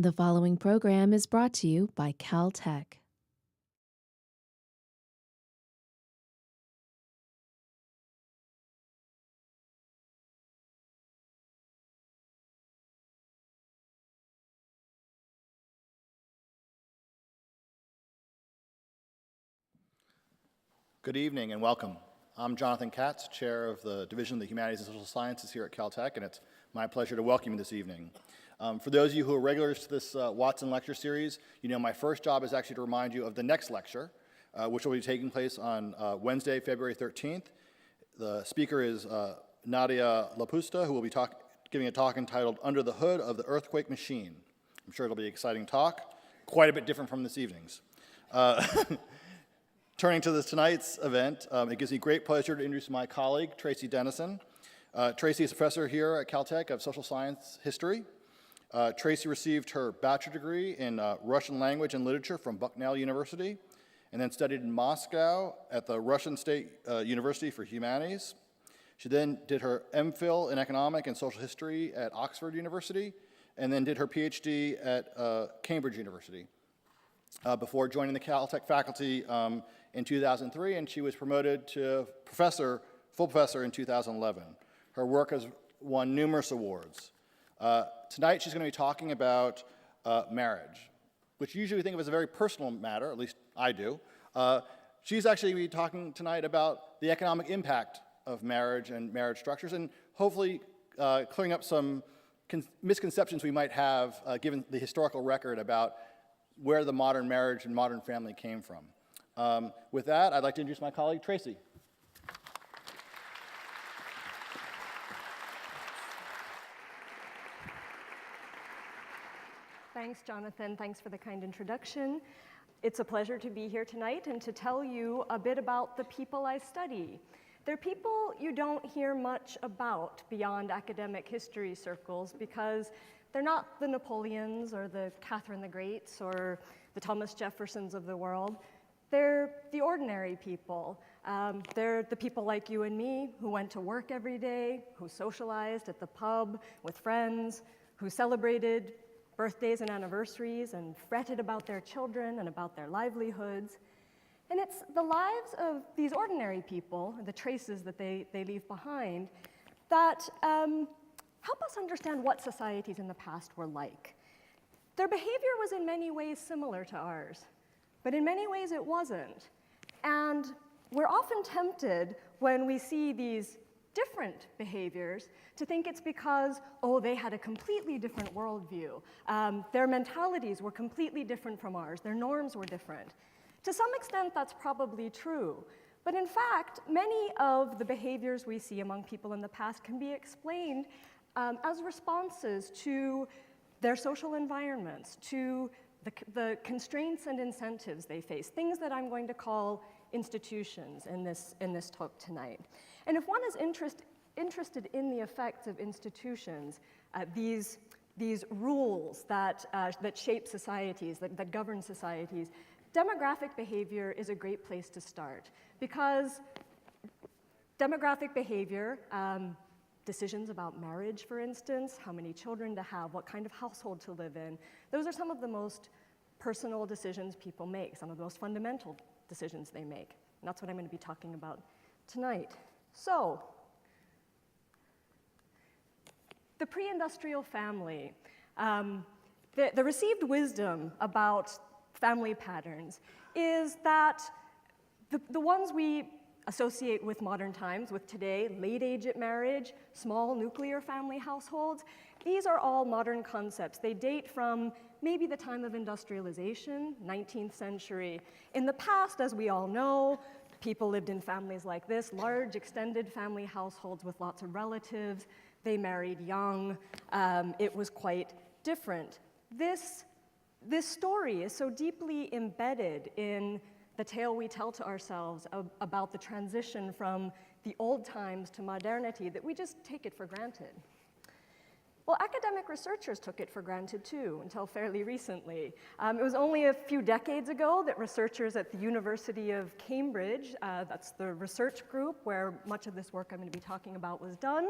The following program is brought to you by Caltech. Good evening and welcome. I'm Jonathan Katz, Chair of the Division of the Humanities and Social Sciences here at Caltech, and it's my pleasure to welcome you this evening. For those of you who are regulars to this Watson Lecture Series, you know my first job is actually to remind you of the next lecture, which will be taking place on Wednesday, February 13th. The speaker is Nadia Lapusta, who will be giving a talk entitled Under the Hood of the Earthquake Machine. I'm sure it'll be an exciting talk, quite a bit different from this evening's. Turning to tonight's event, it gives me great pleasure to introduce my colleague, Tracy Dennison. Tracy is a professor here at Caltech of social science history. Tracy received her bachelor degree in Russian language and literature from Bucknell University, and then studied in Moscow at the Russian State University for Humanities. She then did her MPhil in economic and social history at Oxford University, and then did her PhD at Cambridge University. Before joining the Caltech faculty in 2003, and she was promoted to full professor in 2011. Her work has won numerous awards. Tonight she's going to be talking about marriage, which usually we think of as a very personal matter, at least I do. She's actually going to be talking tonight about the economic impact of marriage and marriage structures, and hopefully clearing up some misconceptions we might have given the historical record about where the modern marriage and modern family came from. With that, I'd like to introduce my colleague, Tracy. Thanks, Jonathan. Thanks for the kind introduction. It's a pleasure to be here tonight and to tell you a bit about the people I study. They're people you don't hear much about beyond academic history circles because they're not the Napoleons or the Catherine the Greats or the Thomas Jeffersons of the world. They're the ordinary people. They're the people like you and me who went to work every day, who socialized at the pub with friends, who celebrated birthdays and anniversaries and fretted about their children and about their livelihoods. And it's the lives of these ordinary people, the traces that they leave behind, that help us understand what societies in the past were like. Their behavior was in many ways similar to ours, but in many ways it wasn't. And we're often tempted when we see these different behaviors to think it's because, oh, they had a completely different worldview. Their mentalities were completely different from ours. Their norms were different. To some extent, that's probably true. But in fact, many of the behaviors we see among people in the past can be explained as responses to their social environments, to the constraints and incentives they face, things that I'm going to call institutions in this talk tonight. And if one is interested in the effects of institutions, these rules that shape societies, that govern societies, demographic behavior is a great place to start, because demographic behavior, decisions about marriage, for instance, how many children to have, what kind of household to live in, those are some of the most personal decisions people make, some of the most fundamental decisions they make. And that's what I'm going to be talking about tonight. So, the pre-industrial family, the received wisdom about family patterns is that the ones we associate with modern times, with today, late age at marriage, small nuclear family households, these are all modern concepts. They date from maybe the time of industrialization, 19th century. In the past, as we all know, people lived in families like this, large extended family households with lots of relatives. They married young. It was quite different. This story is so deeply embedded in the tale we tell to ourselves about the transition from the old times to modernity that we just take it for granted. Well, academic researchers took it for granted too, until fairly recently. It was only a few decades ago that researchers at the University of Cambridge, that's the research group where much of this work I'm going to be talking about was done,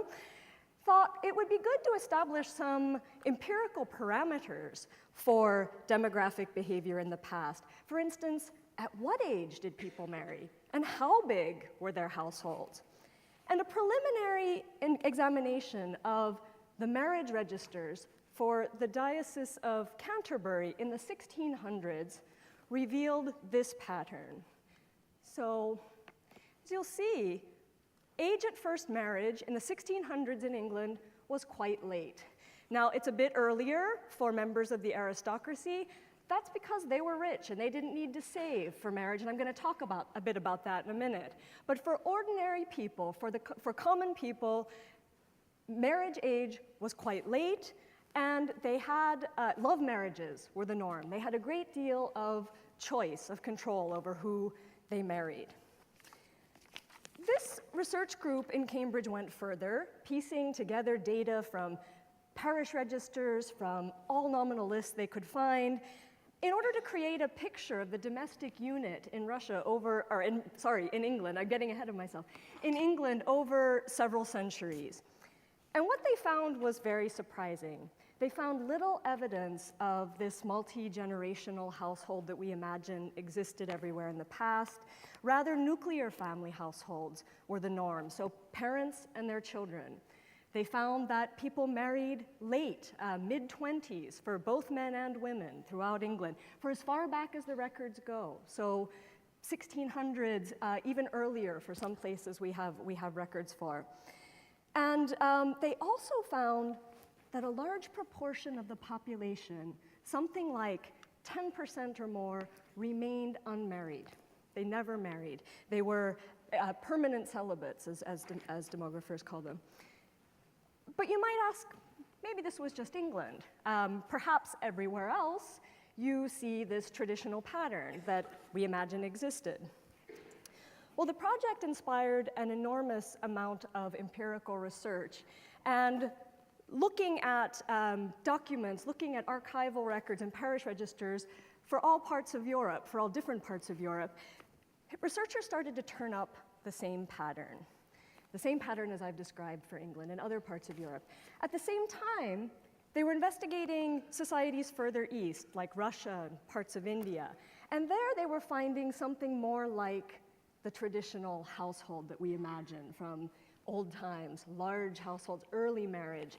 thought it would be good to establish some empirical parameters for demographic behavior in the past. For instance, at what age did people marry? And how big were their households? And a preliminary examination of the marriage registers for the Diocese of Canterbury in the 1600s revealed this pattern. So, as you'll see, age at first marriage in the 1600s in England was quite late. Now, it's a bit earlier for members of the aristocracy. That's because they were rich and they didn't need to save for marriage, and I'm going to talk a bit about that in a minute. But for ordinary people, for common people, marriage age was quite late, and they had love marriages were the norm. They had a great deal of choice, of control over who they married. This research group in Cambridge went further, piecing together data from parish registers, from all nominal lists they could find, in order to create a picture of the domestic unit in in England, I'm getting ahead of myself, in England over several centuries. And what they found was very surprising. They found little evidence of this multi-generational household that we imagine existed everywhere in the past. Rather, nuclear family households were the norm, so parents and their children. They found that people married late, mid-20s, for both men and women throughout England, for as far back as the records go. So 1600s, even earlier for some places we have records for. And they also found that a large proportion of the population, something like 10% or more, remained unmarried. They never married. They were permanent celibates, as demographers call them. But you might ask, maybe this was just England. Perhaps everywhere else, you see this traditional pattern that we imagine existed. Well, the project inspired an enormous amount of empirical research, and looking at documents, looking at archival records and parish registers for all parts of Europe, for all different parts of Europe, researchers started to turn up the same pattern as I've described for England and other parts of Europe. At the same time, they were investigating societies further east, like Russia and parts of India, and there they were finding something more like the traditional household that we imagine from old times, large households, early marriage,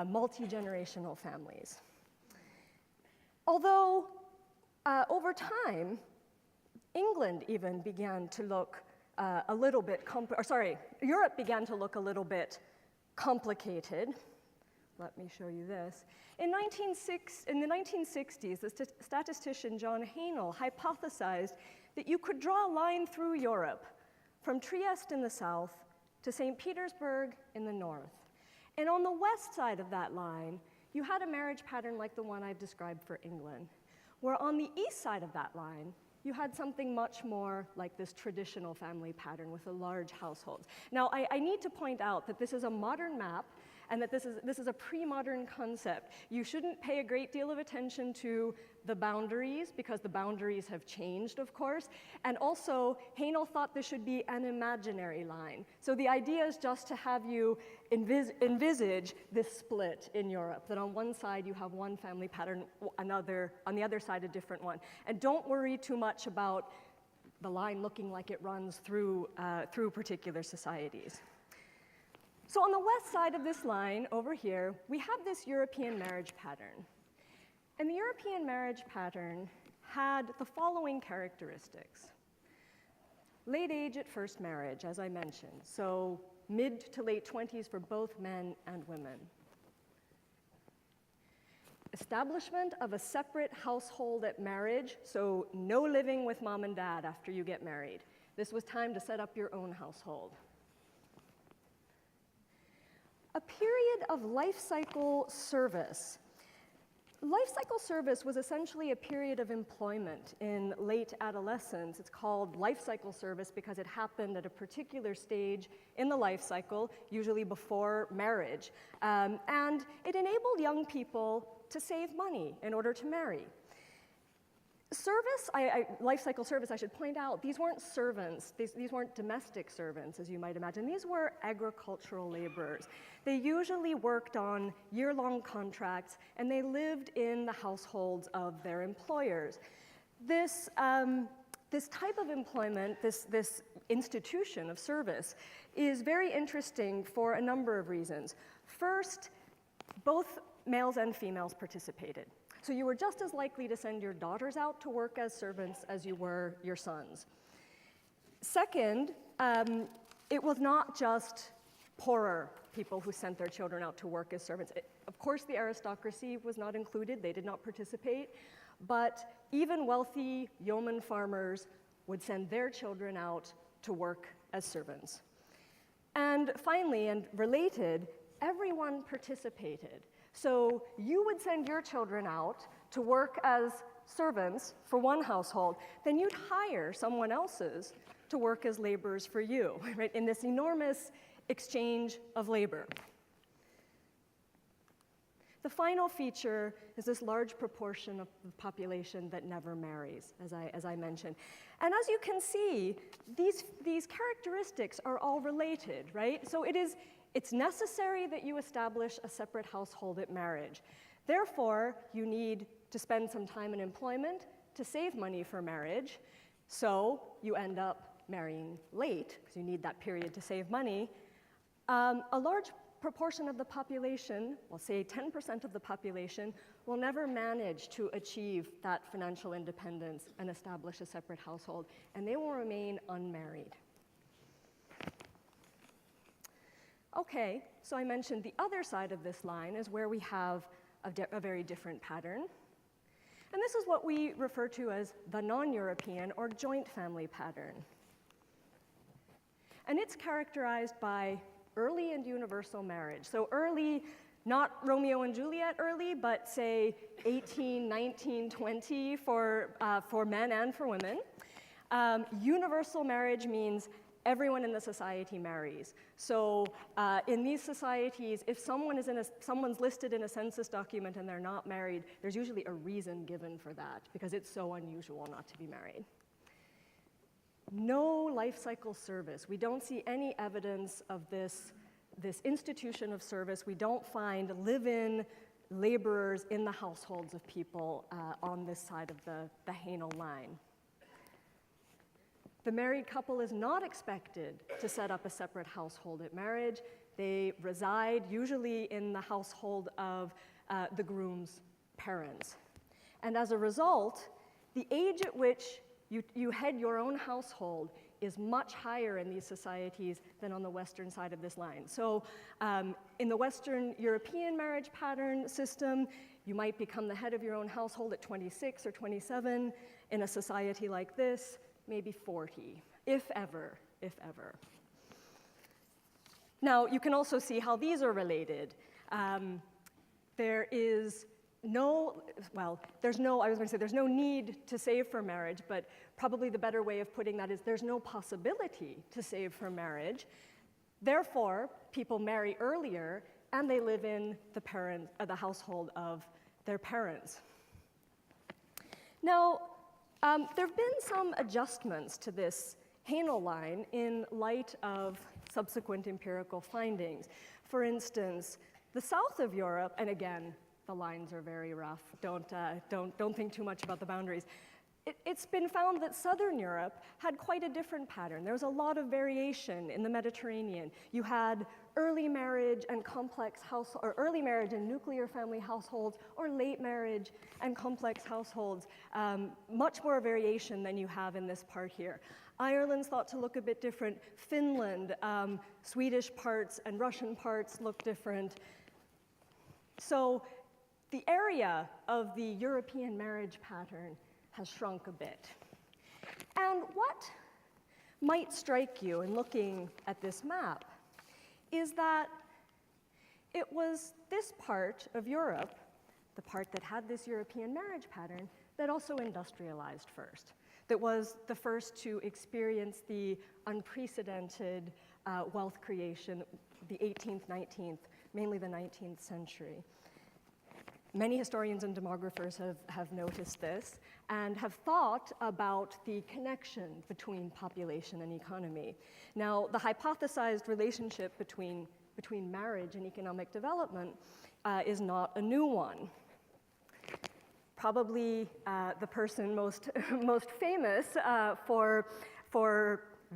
multi-generational families. Although over time, England even began to look Europe began to look a little bit complicated. Let me show you this. In the 1960s, the statistician John Hajnal hypothesized that you could draw a line through Europe from Trieste in the south to St. Petersburg in the north. And on the west side of that line, you had a marriage pattern like the one I've described for England, where on the east side of that line, you had something much more like this traditional family pattern with the large households. Now, I need to point out that this is a modern map, and that this is a pre-modern concept. You shouldn't pay a great deal of attention to the boundaries, because the boundaries have changed, of course. And also, Hajnal thought this should be an imaginary line. So the idea is just to have you envisage this split in Europe, that on one side you have one family pattern, on the other side a different one. And don't worry too much about the line looking like it runs through particular societies. So on the west side of this line, over here, we have this European marriage pattern. And the European marriage pattern had the following characteristics. Late age at first marriage, as I mentioned, so mid to late 20s for both men and women. Establishment of a separate household at marriage, so no living with mom and dad after you get married. This was time to set up your own household. A period of life cycle service. Life cycle service was essentially a period of employment in late adolescence. It's called life cycle service because it happened at a particular stage in the life cycle, usually before marriage. And it enabled young people to save money in order to marry. Service, life cycle service, I should point out, these weren't servants. These weren't domestic servants, as you might imagine. These were agricultural laborers. They usually worked on year-long contracts, and they lived in the households of their employers. This type of employment, this institution of service, is very interesting for a number of reasons. First, both males and females participated. So you were just as likely to send your daughters out to work as servants as you were your sons. Second, it was not just poorer people who sent their children out to work as servants. Of course, the aristocracy was not included. They did not participate. But even wealthy yeoman farmers would send their children out to work as servants. And finally, and related, everyone participated. So you would send your children out to work as servants for one household, then you'd hire someone else's to work as laborers for you, right, in this enormous exchange of labor. The final feature is this large proportion of the population that never marries, as I mentioned. And as you can see, these characteristics are all related, right? So it's necessary that you establish a separate household at marriage. Therefore, you need to spend some time in employment to save money for marriage. So you end up marrying late, because you need that period to save money. A large proportion of the population, well, say 10% of the population, will never manage to achieve that financial independence and establish a separate household, and they will remain unmarried. Okay, so I mentioned the other side of this line is where we have a very different pattern. And this is what we refer to as the non-European or joint family pattern. And it's characterized by early and universal marriage. So early, not Romeo and Juliet early, but say 18, 19, 20 for men and for women. Universal marriage means everyone in the society marries. So in these societies, if someone's listed in a census document and they're not married, there's usually a reason given for that, because it's so unusual not to be married. No life cycle service. We don't see any evidence of this institution of service. We don't find live-in laborers in the households of people on this side of the Hajnal Line. The married couple is not expected to set up a separate household at marriage. They reside usually in the household of the groom's parents. And as a result, the age at which you head your own household is much higher in these societies than on the western side of this line. So in the Western European marriage pattern system, you might become the head of your own household at 26 or 27. In a society like this, maybe 40, if ever. Now, you can also see how these are related. There's no need to save for marriage, but probably the better way of putting that is there's no possibility to save for marriage. Therefore, people marry earlier, and they live in the household of their parents. Now, there have been some adjustments to this Hajnal line in light of subsequent empirical findings. For instance, the south of Europe, and again, the lines are very rough. Don't think too much about the boundaries. It's been found that southern Europe had quite a different pattern. There was a lot of variation in the Mediterranean. You had early marriage and early marriage and nuclear family households, or late marriage and complex households. Much more variation than you have in this part here. Ireland's thought to look a bit different. Finland, Swedish parts and Russian parts look different. So the area of the European marriage pattern has shrunk a bit. And what might strike you in looking at this map is that it was this part of Europe, the part that had this European marriage pattern, that also industrialized first, that was the first to experience the unprecedented wealth creation, the 18th, 19th, mainly the 19th century. Many historians and demographers have noticed this and have thought about the connection between population and economy. Now, the hypothesized relationship between marriage and economic development is not a new one. Probably the person most famous for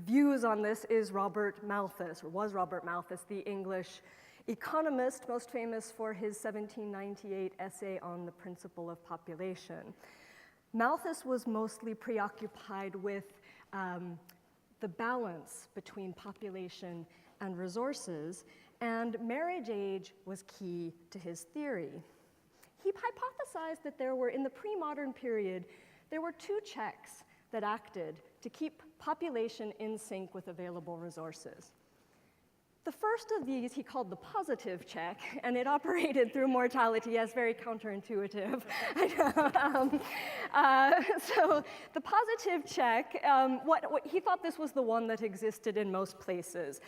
views on this is Robert Malthus, or was Robert Malthus, the English economist most famous for his 1798 essay on the principle of population. Malthus was mostly preoccupied with the balance between population and resources, and marriage age was key to his theory. He hypothesized that in the pre-modern period, there were two checks that acted to keep population in sync with available resources. The first of these he called the positive check, and it operated through mortality. Yes, very counterintuitive. So the positive check, what he thought this was the one that existed in most places.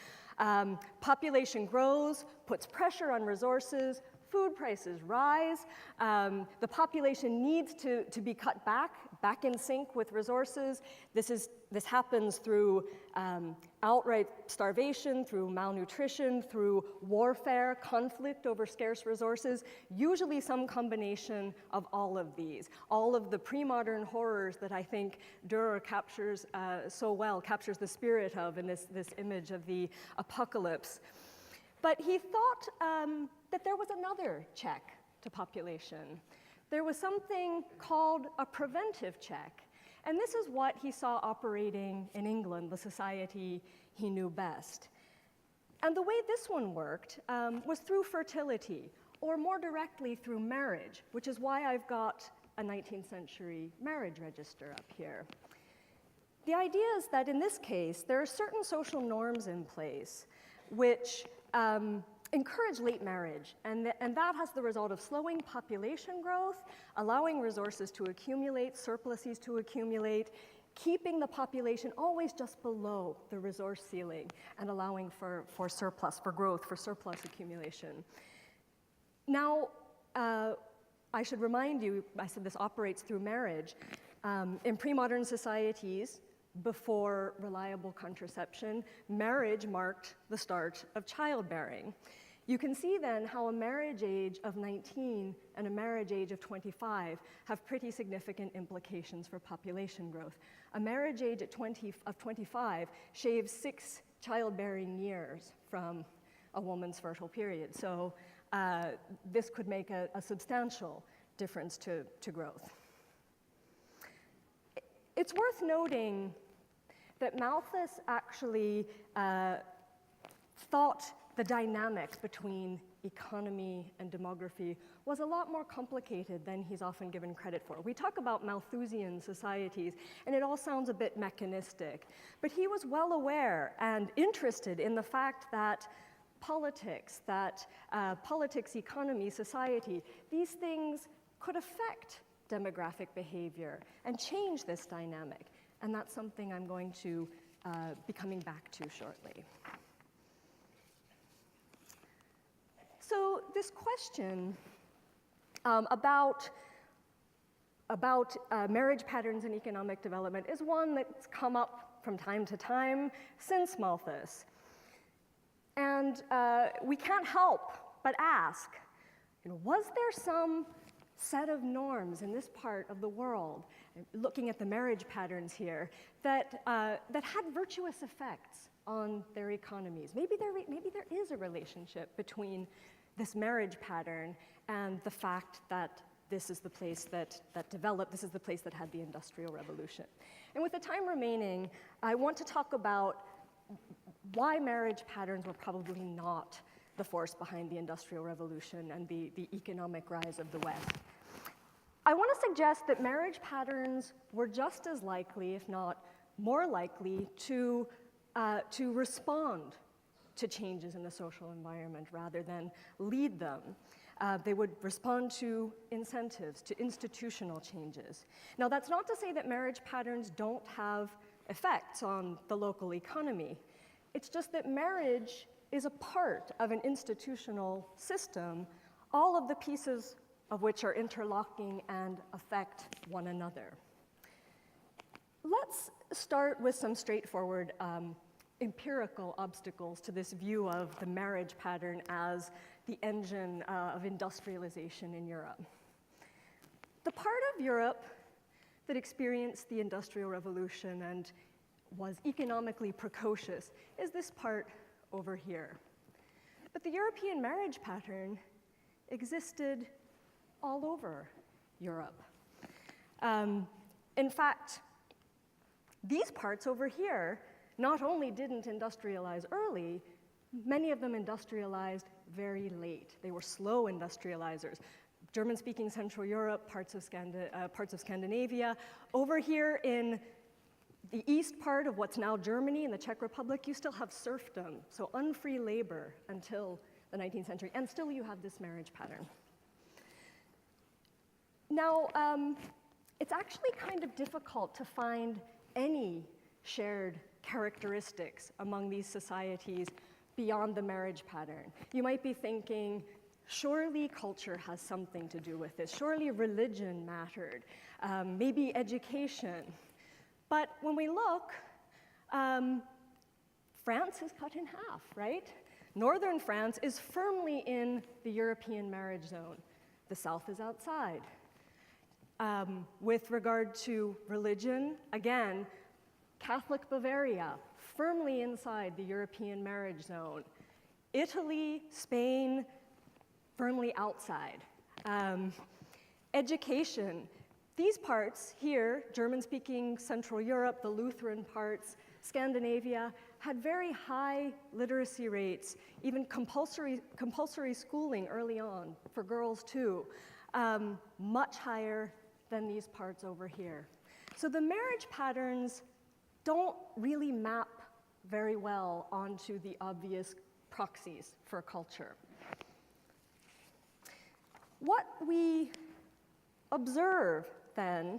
Population grows, puts pressure on resources, food prices rise, the population needs to be cut back in sync with resources. This happens through outright starvation, through malnutrition, through warfare, conflict over scarce resources, usually some combination of all of these. All of the pre-modern horrors that I think Dürer captures so well, captures the spirit of in this image of the apocalypse. But he thought that there was another check to population. There was something called a preventive check. And this is what he saw operating in England, the society he knew best. And the way this one worked was through fertility, or more directly through marriage, which is why I've got a 19th century marriage register up here. The idea is that in this case, there are certain social norms in place which encourage late marriage, and that has the result of slowing population growth, allowing resources to accumulate, surpluses to accumulate, keeping the population always just below the resource ceiling, and allowing for surplus, for growth, for surplus accumulation. Now, I should remind you, I said this operates through marriage. In pre-modern societies, before reliable contraception, marriage marked the start of childbearing. You can see then how a marriage age of 19 and a marriage age of 25 have pretty significant implications for population growth. A marriage age of 25 shaves 6 childbearing years from a woman's fertile period. So this could make a substantial difference to growth. It's worth noting that Malthus actually thought the dynamic between economy and demography was a lot more complicated than he's often given credit for. We talk about Malthusian societies, and it all sounds a bit mechanistic, but he was well aware and interested in the fact that politics, economy, society, these things could affect demographic behavior and change this dynamic. And that's something I'm going to be coming back to shortly. So this question about marriage patterns and economic development is one that's come up from time to time since Malthus. And we can't help but ask, was there some set of norms in this part of the world, looking at the marriage patterns here, that had virtuous effects on their economies? Maybe there is a relationship between this marriage pattern and the fact that this is the place that developed, this is the place that had the Industrial Revolution. And with the time remaining, I want to talk about why marriage patterns were probably not the force behind the Industrial Revolution and the economic rise of the West. I want to suggest that marriage patterns were just as likely, if not more likely, to respond to changes in the social environment rather than lead them. They would respond to incentives, to institutional changes. Now, that's not to say that marriage patterns don't have effects on the local economy. It's just that marriage is a part of an institutional system. All of the pieces of which are interlocking and affect one another. Let's start with some straightforward empirical obstacles to this view of the marriage pattern as the engine of industrialization in Europe. The part of Europe that experienced the Industrial Revolution and was economically precocious is this part over here. But the European marriage pattern existed all over Europe. In fact, these parts over here not only didn't industrialize early, many of them industrialized very late. They were slow industrializers. German-speaking Central Europe, parts of Scandinavia. Over here in the east part of what's now Germany and the Czech Republic, you still have serfdom, so unfree labor until the 19th century, and still you have this marriage pattern. Now, it's actually kind of difficult to find any shared characteristics among these societies beyond the marriage pattern. You might be thinking, surely culture has something to do with this. Surely religion mattered. Maybe education. But when we look, France is cut in half, right? Northern France is firmly in the European marriage zone. The south is outside. With regard to religion, again, Catholic Bavaria, firmly inside the European marriage zone. Italy, Spain, firmly outside. Education, these parts here, German-speaking Central Europe, the Lutheran parts, Scandinavia, had very high literacy rates, even compulsory schooling early on, for girls too, much higher than these parts over here. So the marriage patterns don't really map very well onto the obvious proxies for culture. What we observe then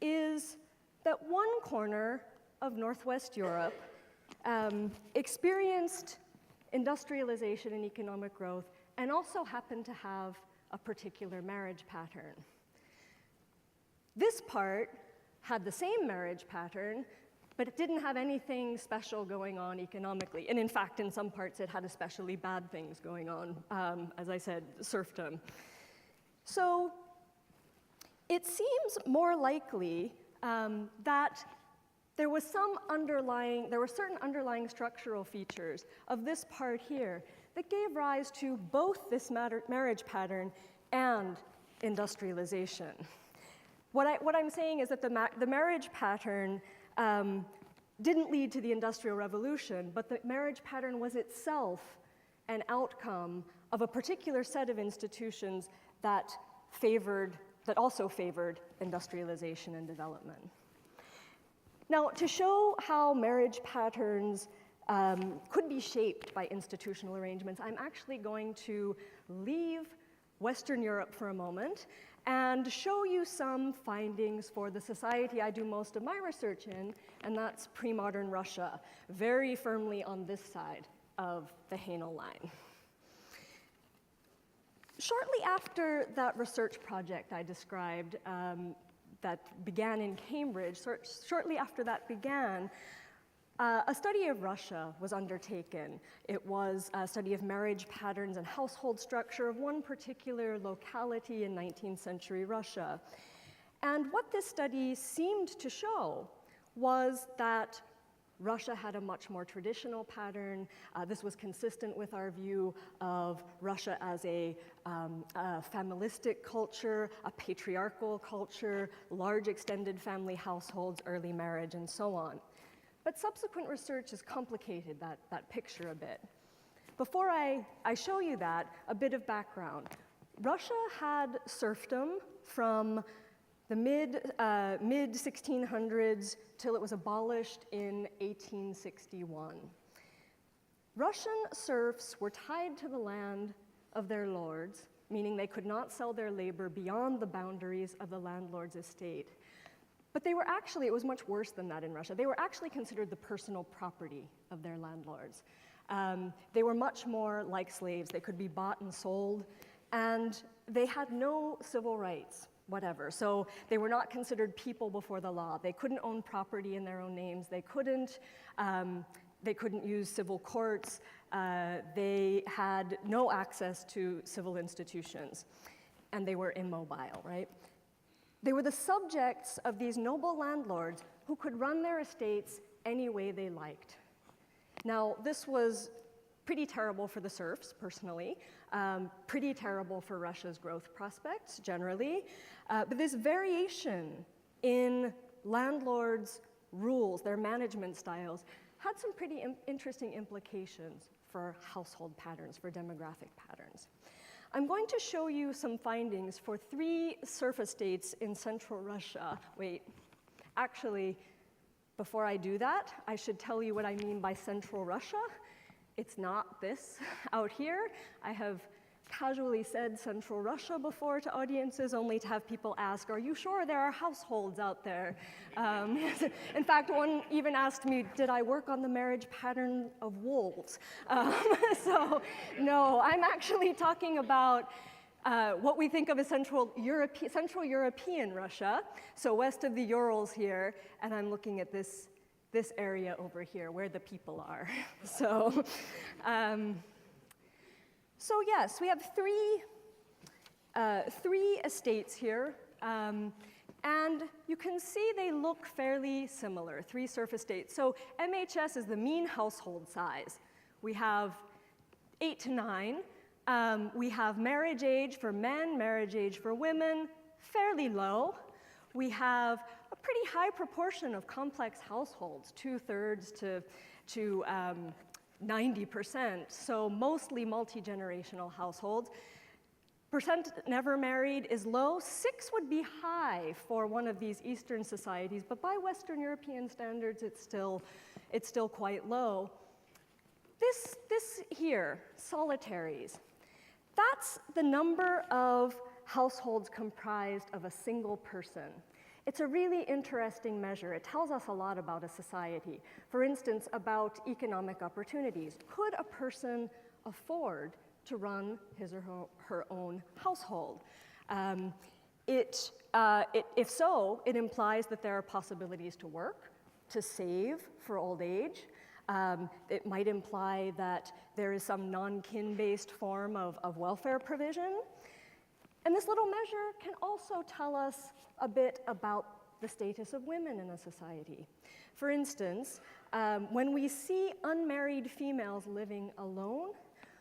is that one corner of Northwest Europe experienced industrialization and economic growth and also happened to have a particular marriage pattern. This part had the same marriage pattern, but it didn't have anything special going on economically. And in fact, in some parts, it had especially bad things going on, as I said, serfdom. So it seems more likely that there were certain underlying structural features of this part here that gave rise to both this marriage pattern and industrialization. What I'm saying is that the marriage pattern didn't lead to the Industrial Revolution, but the marriage pattern was itself an outcome of a particular set of institutions that also favored industrialization and development. Now, to show how marriage patterns could be shaped by institutional arrangements, I'm actually going to leave Western Europe for a moment and show you some findings for the society I do most of my research in, and that's pre-modern Russia, very firmly on this side of the Hajnal Line. Shortly after that research project I described that began in Cambridge, shortly after that began, a study of Russia was undertaken. It was a study of marriage patterns and household structure of one particular locality in 19th century Russia. And what this study seemed to show was that Russia had a much more traditional pattern. This was consistent with our view of Russia as a familistic culture, a patriarchal culture, large extended family households, early marriage, and so on. But subsequent research has complicated that picture a bit. Before I show you that, a bit of background. Russia had serfdom from the mid-1600s till it was abolished in 1861. Russian serfs were tied to the land of their lords, meaning they could not sell their labor beyond the boundaries of the landlord's estate. But they were actually, it was much worse than that in Russia. They were actually considered the personal property of their landlords. They were much more like slaves. They could be bought and sold. and they had no civil rights, whatever. So they were not considered people before the law. They couldn't own property in their own names. They couldn't use civil courts. They had no access to civil institutions, and they were immobile, right? They were the subjects of these noble landlords who could run their estates any way they liked. Now, this was pretty terrible for the serfs, personally, pretty terrible for Russia's growth prospects, generally. But this variation in landlords' rules, their management styles, had some pretty interesting implications for household patterns, for demographic patterns. I'm going to show you some findings for 3 serf estates in central Russia. Wait, actually, before I do that, I should tell you what I mean by central Russia. It's not this out here. I have casually said Central Russia before to audiences, only to have people ask, are you sure there are households out there? In fact, one even asked me, did I work on the marriage pattern of wolves? So no, I'm actually talking about what we think of as Central European Russia, so west of the Urals here, and I'm looking at this area over here where the people are. So yes, we have three estates here, and you can see they look fairly similar, 3 serf estates. So MHS is the mean household size. We have 8 to 9. We have marriage age for men, marriage age for women, fairly low. We have a pretty high proportion of complex households, 2/3 to 90%, so mostly multi-generational households. Percent never married is low. 6 would be high for one of these Eastern societies, but by Western European standards, it's still quite low. This here, solitaries, that's the number of households comprised of a single person. It's a really interesting measure. It tells us a lot about a society. For instance, about economic opportunities. Could a person afford to run his or her own household? If so, it implies that there are possibilities to work, to save for old age. It might imply that there is some non-kin-based form of welfare provision. And this little measure can also tell us a bit about the status of women in a society. For instance, when we see unmarried females living alone,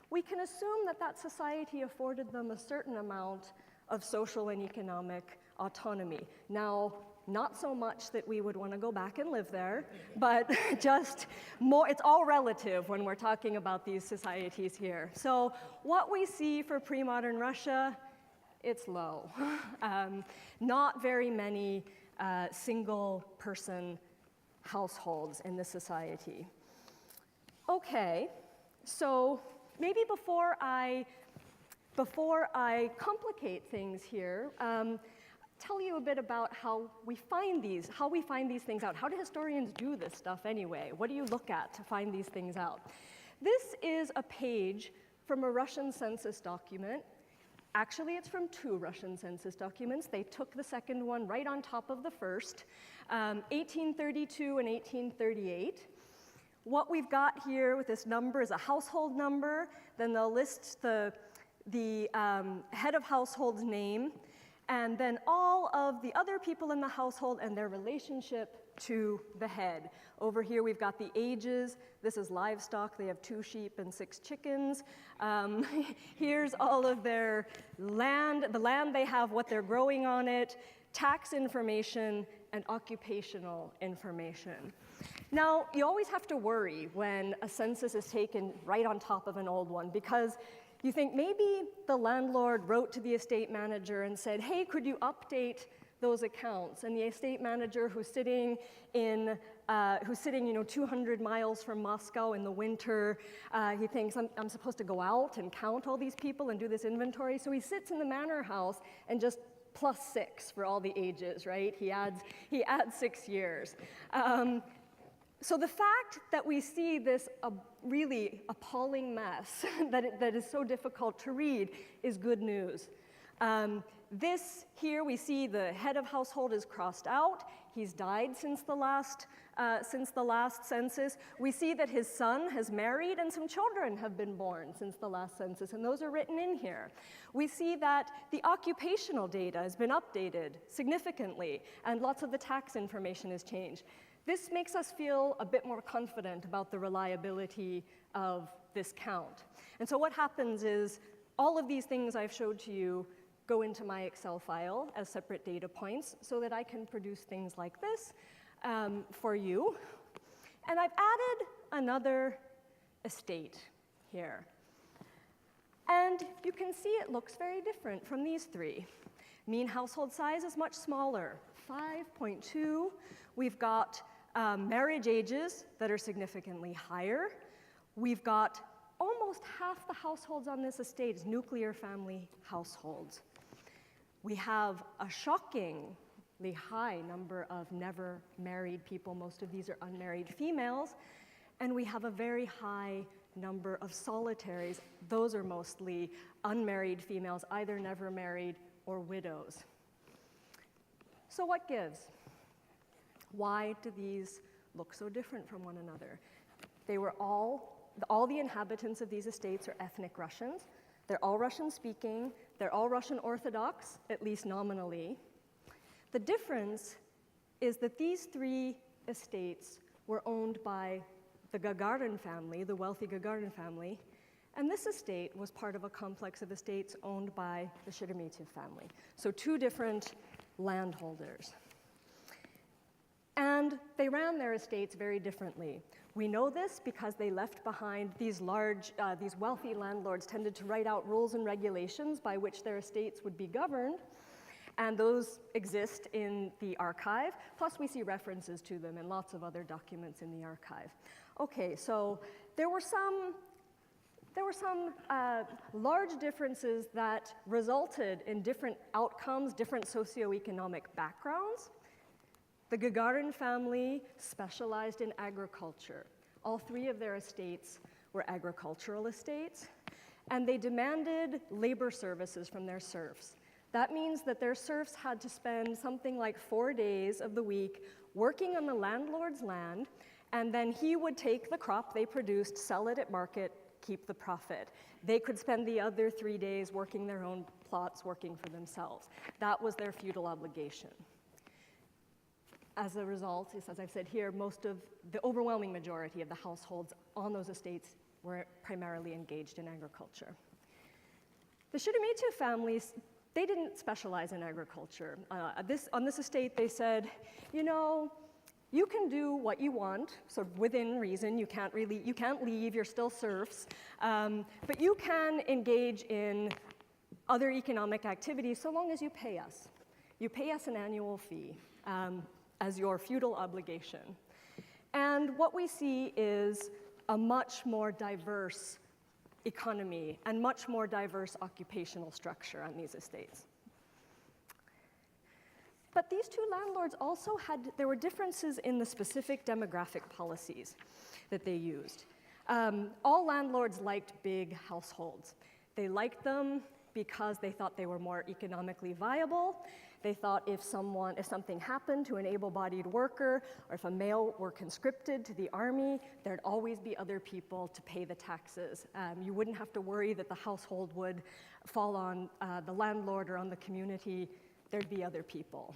we can assume that that society afforded them a certain amount of social and economic autonomy. Now, not so much that we would want to go back and live there, but just more, it's all relative when we're talking about these societies here. So what we see for pre-modern Russia, it's low. Not very many single-person households in this society. Okay, so maybe before I complicate things here, tell you a bit about how we find these things out. How do historians do this stuff anyway? What do you look at to find these things out? This is a page from a Russian census document. Actually, it's from 2 Russian census documents. They took the second one right on top of the first, 1832 and 1838. What we've got here with this number is a household number. Then they'll list the head of household's name, and then all of the other people in the household and their relationship to the head. Over here we've got the ages. This is livestock. They have 2 sheep and 6 chickens. Here's all of their land, the land they have, what they're growing on it, tax information, and occupational information. Now, you always have to worry when a census is taken right on top of an old one, because you think maybe the landlord wrote to the estate manager and said, hey, could you update those accounts? And the estate manager who's sitting 200 miles from Moscow in the winter, he thinks, I'm supposed to go out and count all these people and do this inventory. So he sits in the manor house and just +6 for all the ages, right? He adds 6 years. So the fact that we see this really appalling mess that is so difficult to read is good news. This here, we see the head of household is crossed out. He's died since the last census. We see that his son has married and some children have been born since the last census, and those are written in here. We see that the occupational data has been updated significantly, and lots of the tax information has changed. This makes us feel a bit more confident about the reliability of this count. And so what happens is all of these things I've showed to you go into my Excel file as separate data points so that I can produce things like this for you. And I've added another estate here. And you can see it looks very different from these three. Mean household size is much smaller, 5.2. We've got marriage ages that are significantly higher. We've got almost half the households on this estate is nuclear family households. We have a shockingly high number of never married people. Most of these are unmarried females. And we have a very high number of solitaries. Those are mostly unmarried females, either never married or widows. So what gives? Why do these look so different from one another? They were all the inhabitants of these estates are ethnic Russians. They're all Russian-speaking. They're all Russian Orthodox, at least nominally. The difference is that these three estates were owned by the Gagarin family, the wealthy Gagarin family, and this estate was part of a complex of estates owned by the Sheremetyev family. So two different landholders. And they ran their estates very differently. We know this because they left behind these wealthy landlords tended to write out rules and regulations by which their estates would be governed, and those exist in the archive, plus we see references to them in lots of other documents in the archive. Okay, so there were some large differences that resulted in different outcomes, different socioeconomic backgrounds. The Gagarin family specialized in agriculture. All three of their estates were agricultural estates, and they demanded labor services from their serfs. That means that their serfs had to spend something like 4 days of the week working on the landlord's land, and then he would take the crop they produced, sell it at market, keep the profit. They could spend the other 3 days working their own plots, working for themselves. That was their feudal obligation. As a result, as I've said here, the overwhelming majority of the households on those estates were primarily engaged in agriculture. The Sheremetyev families, they didn't specialize in agriculture. On this estate, they said, you know, you can do what you want, so within reason. You can't leave. You're still serfs, but you can engage in other economic activities so long as you pay us. You pay us an annual fee as your feudal obligation. And what we see is a much more diverse economy and much more diverse occupational structure on these estates. But these two landlords also there were differences in the specific demographic policies that they used. All landlords liked big households. They liked them because they thought they were more economically viable. They thought if something happened to an able-bodied worker, or if a male were conscripted to the army, there'd always be other people to pay the taxes. You wouldn't have to worry that the household would fall on the landlord or on the community. There'd be other people.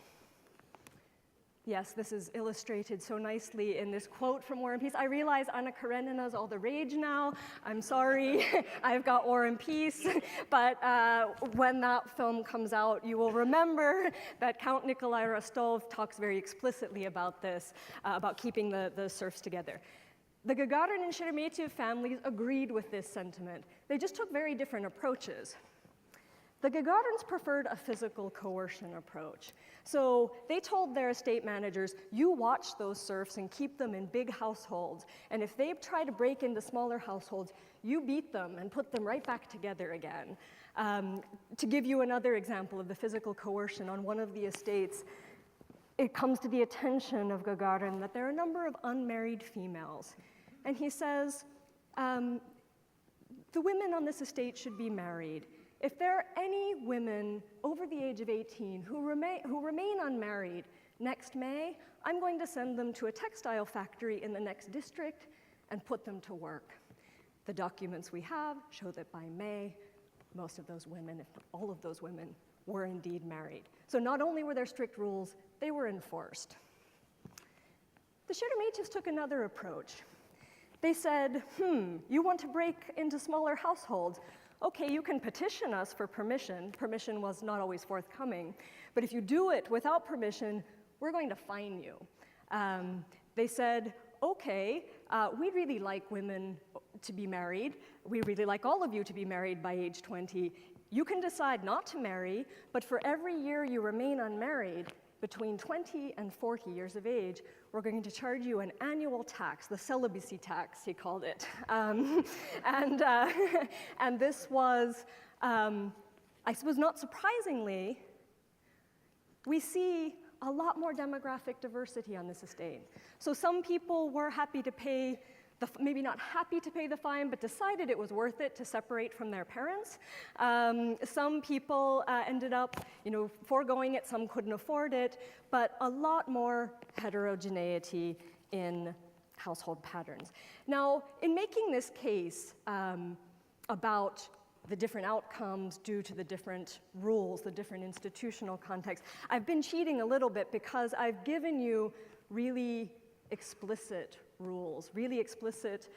Yes, this is illustrated so nicely in this quote from War and Peace. I realize Anna Karenina's all the rage now. I'm sorry, I've got War and Peace. But when that film comes out, you will remember that Count Nikolai Rostov talks very explicitly about this, about keeping the serfs together. The Gagarin and Sheremetyev families agreed with this sentiment. They just took very different approaches. The Gagarins preferred a physical coercion approach. So they told their estate managers, you watch those serfs and keep them in big households. And if they try to break into smaller households, you beat them and put them right back together again. To give you another example of the physical coercion on one of the estates, it comes to the attention of Gagarin that there are a number of unmarried females. And he says, the women on this estate should be married. If there are any women over the age of 18 who remain unmarried next May, I'm going to send them to a textile factory in the next district and put them to work. The documents we have show that by May, most of those women, if not all of those women, were indeed married. So not only were there strict rules, they were enforced. The Sheremetyev took another approach. They said, you want to break into smaller households? Okay, you can petition us for permission. Permission was not always forthcoming. But if you do it without permission, we're going to fine you. They said, okay, we'd really like women to be married. We really like all of you to be married by age 20. You can decide not to marry, but for every year you remain unmarried, between 20 and 40 years of age, we're going to charge you an annual tax, the celibacy tax, he called it. And this was, I suppose not surprisingly, we see a lot more demographic diversity on this estate. So some people were happy to pay, maybe not happy to pay the fine, but decided it was worth it to separate from their parents. Some people ended up, foregoing it. Some couldn't afford it, but a lot more heterogeneity in household patterns. Now, in making this case about the different outcomes due to the different rules, the different institutional contexts, I've been cheating a little bit because I've given you really explicit rules, really explicit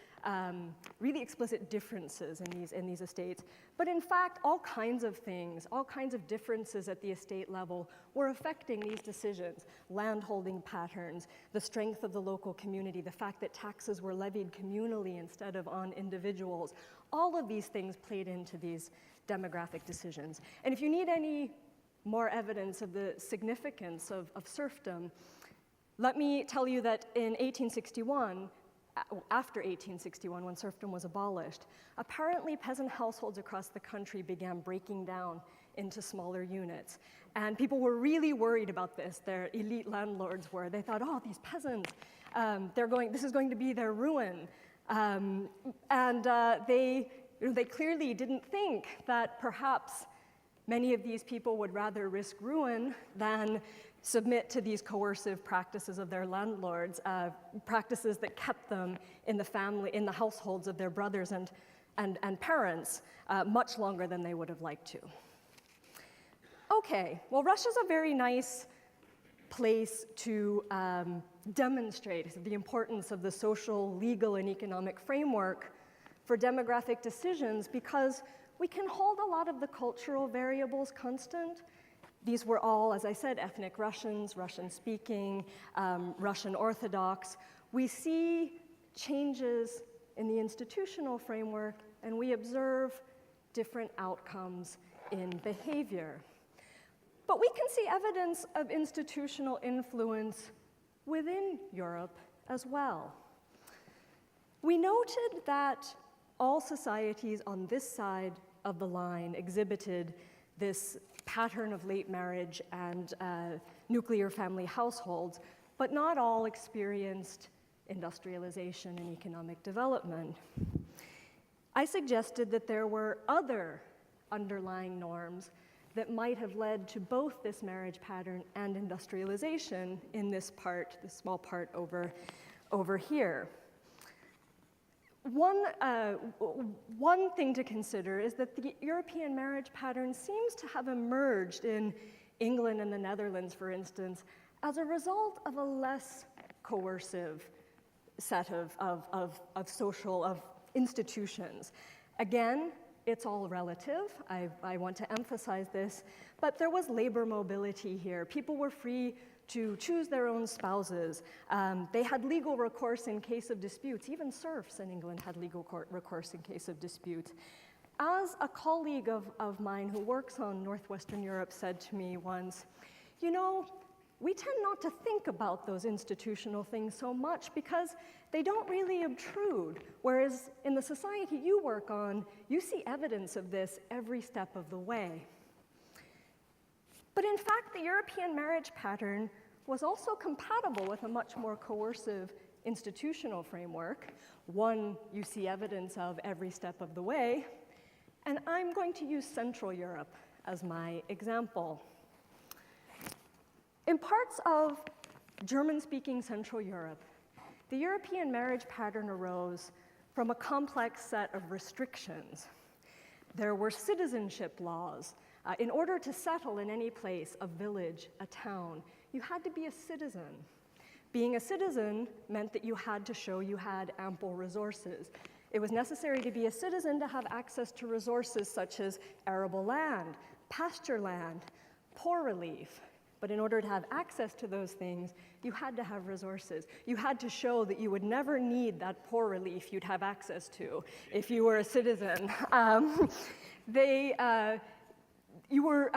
differences in these estates. But in fact, all kinds of things, all kinds of differences at the estate level were affecting these decisions. Landholding patterns, the strength of the local community, the fact that taxes were levied communally instead of on individuals. All of these things played into these demographic decisions. And if you need any more evidence of the significance of serfdom, let me tell you that in 1861, after 1861, when serfdom was abolished, apparently peasant households across the country began breaking down into smaller units. And people were really worried about this. Their elite landlords were. They thought, oh, these peasants, this is going to be their ruin. They clearly didn't think that perhaps many of these people would rather risk ruin than submit to these coercive practices of their landlords, practices that kept them in the households of their brothers and parents much longer than they would have liked to. Okay, well, Russia's a very nice place to demonstrate the importance of the social, legal, and economic framework for demographic decisions because we can hold a lot of the cultural variables constant. These were all, as I said, ethnic Russians, Russian-speaking, Russian Orthodox. We see changes in the institutional framework, and we observe different outcomes in behavior. But we can see evidence of institutional influence within Europe as well. We noted that all societies on this side of the line exhibited this pattern of late marriage and nuclear family households, but not all experienced industrialization and economic development. I suggested that there were other underlying norms that might have led to both this marriage pattern and industrialization in this small part over here. One thing to consider is that the European marriage pattern seems to have emerged in England and the Netherlands, for instance, as a result of a less coercive set of social institutions. Again, it's all relative. I want to emphasize this, but there was labor mobility here. People were free to choose their own spouses. They had legal recourse in case of disputes. Even serfs in England had legal recourse in case of disputes. As a colleague of mine who works on Northwestern Europe said to me once, we tend not to think about those institutional things so much because they don't really obtrude, whereas in the society you work on, you see evidence of this every step of the way. But in fact, the European marriage pattern was also compatible with a much more coercive institutional framework, one you see evidence of every step of the way. And I'm going to use Central Europe as my example. In parts of German-speaking Central Europe, the European marriage pattern arose from a complex set of restrictions. There were citizenship laws. In order to settle in any place, a village, a town, you had to be a citizen. Being a citizen meant that you had to show you had ample resources. It was necessary to be a citizen to have access to resources such as arable land, pasture land, poor relief. But in order to have access to those things, you had to have resources. You had to show that you would never need that poor relief you'd have access to if you were a citizen. You were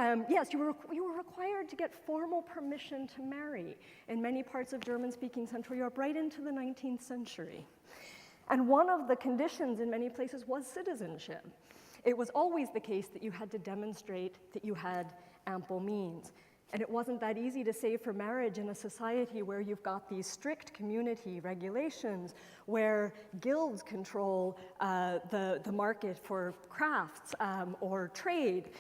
required to get formal permission to marry in many parts of German-speaking Central Europe right into the 19th century. And one of the conditions in many places was citizenship. It was always the case that you had to demonstrate that you had ample means. And it wasn't that easy to save for marriage in a society where you've got these strict community regulations, where guilds control the market for crafts or trade.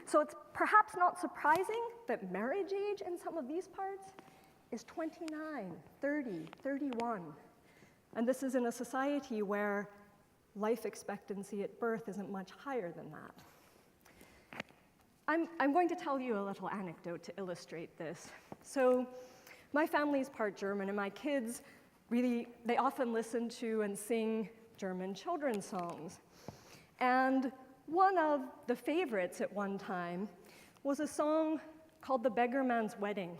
So it's perhaps not surprising that marriage age in some of these parts is 29, 30, 31. And this is in a society where life expectancy at birth isn't much higher than that. I'm going to tell you a little anecdote to illustrate this. So my family's part German, and my kids they often listen to and sing German children's songs. And one of the favorites at one time was a song called The Beggar Man's Wedding.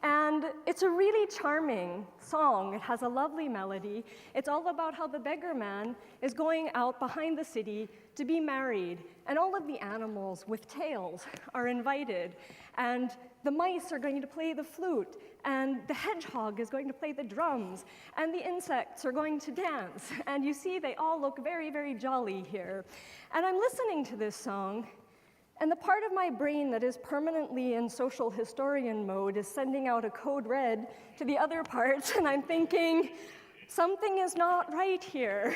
And it's a really charming song. It has a lovely melody. It's all about how the beggar man is going out behind the city to be married, and all of the animals with tails are invited, and the mice are going to play the flute, and the hedgehog is going to play the drums, and the insects are going to dance. And you see, they all look very, very jolly here. And I'm listening to this song, and the part of my brain that is permanently in social historian mode is sending out a code red to the other parts, and I'm thinking, something is not right here.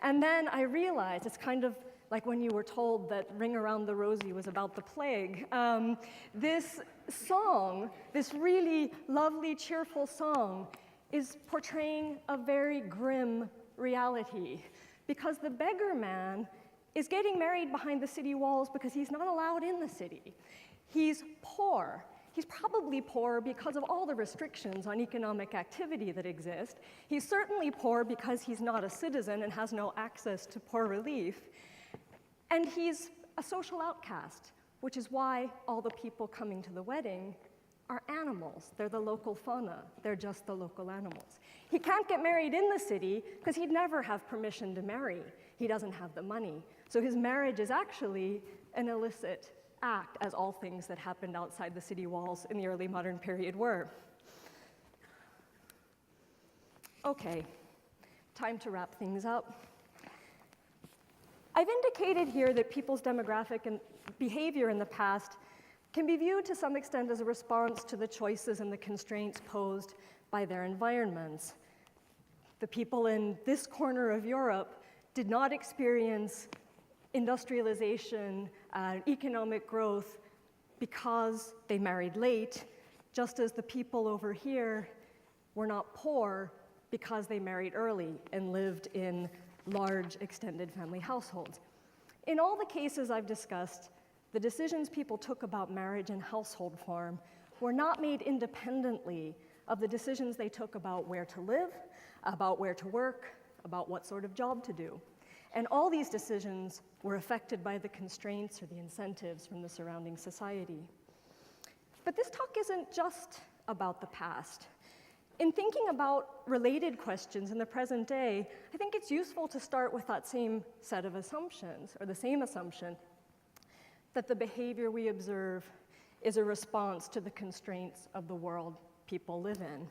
And then I realize it's kind of like when you were told that Ring Around the Rosie was about the plague. This song, this really lovely, cheerful song, is portraying a very grim reality, because the beggar man is getting married behind the city walls because he's not allowed in the city. He's poor. He's probably poor because of all the restrictions on economic activity that exist. He's certainly poor because he's not a citizen and has no access to poor relief. And he's a social outcast, which is why all the people coming to the wedding are animals. They're the local fauna. They're just the local animals. He can't get married in the city because he'd never have permission to marry. He doesn't have the money. So his marriage is actually an illicit act, as all things that happened outside the city walls in the early modern period were. Okay, time to wrap things up. I've indicated here that people's demographic and behavior in the past can be viewed to some extent as a response to the choices and the constraints posed by their environments. The people in this corner of Europe did not experience industrialization, economic growth because they married late, just as the people over here were not poor because they married early and lived in large extended family households. In all the cases I've discussed, the decisions people took about marriage and household form were not made independently of the decisions they took about where to live, about where to work, about what sort of job to do. And all these decisions were affected by the constraints or the incentives from the surrounding society. But this talk isn't just about the past. In thinking about related questions in the present day, I think it's useful to start with that same set of assumptions, or the same assumption, that the behavior we observe is a response to the constraints of the world people live in.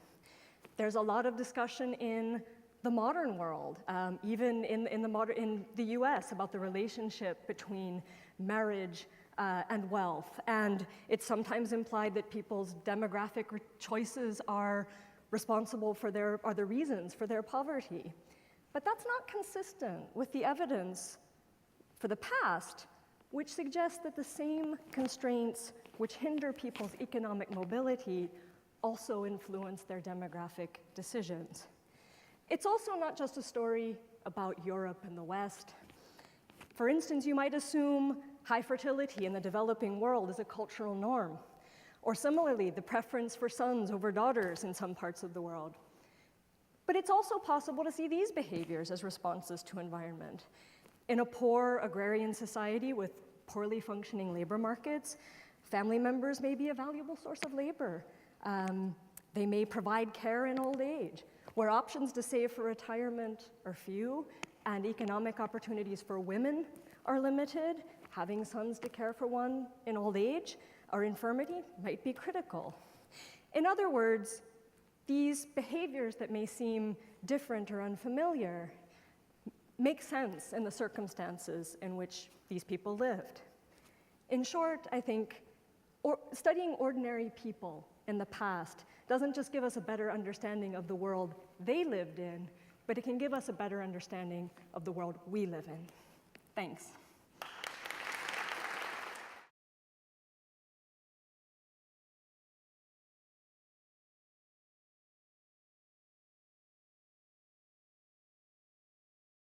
There's a lot of discussion in the modern world, even in the US, about the relationship between marriage and wealth. And it's sometimes implied that people's demographic choices are responsible for are the reasons for their poverty. But that's not consistent with the evidence for the past, which suggests that the same constraints which hinder people's economic mobility also influence their demographic decisions. It's also not just a story about Europe and the West. For instance, you might assume high fertility in the developing world is a cultural norm, or similarly, the preference for sons over daughters in some parts of the world. But it's also possible to see these behaviors as responses to environment. In a poor agrarian society with poorly functioning labor markets, family members may be a valuable source of labor. They may provide care in old age, where options to save for retirement are few and economic opportunities for women are limited. Having sons to care for one in old age or infirmity might be critical. In other words, these behaviors that may seem different or unfamiliar make sense in the circumstances in which these people lived. In short, I think studying ordinary people in the past doesn't just give us a better understanding of the world they lived in, but it can give us a better understanding of the world we live in. Thanks.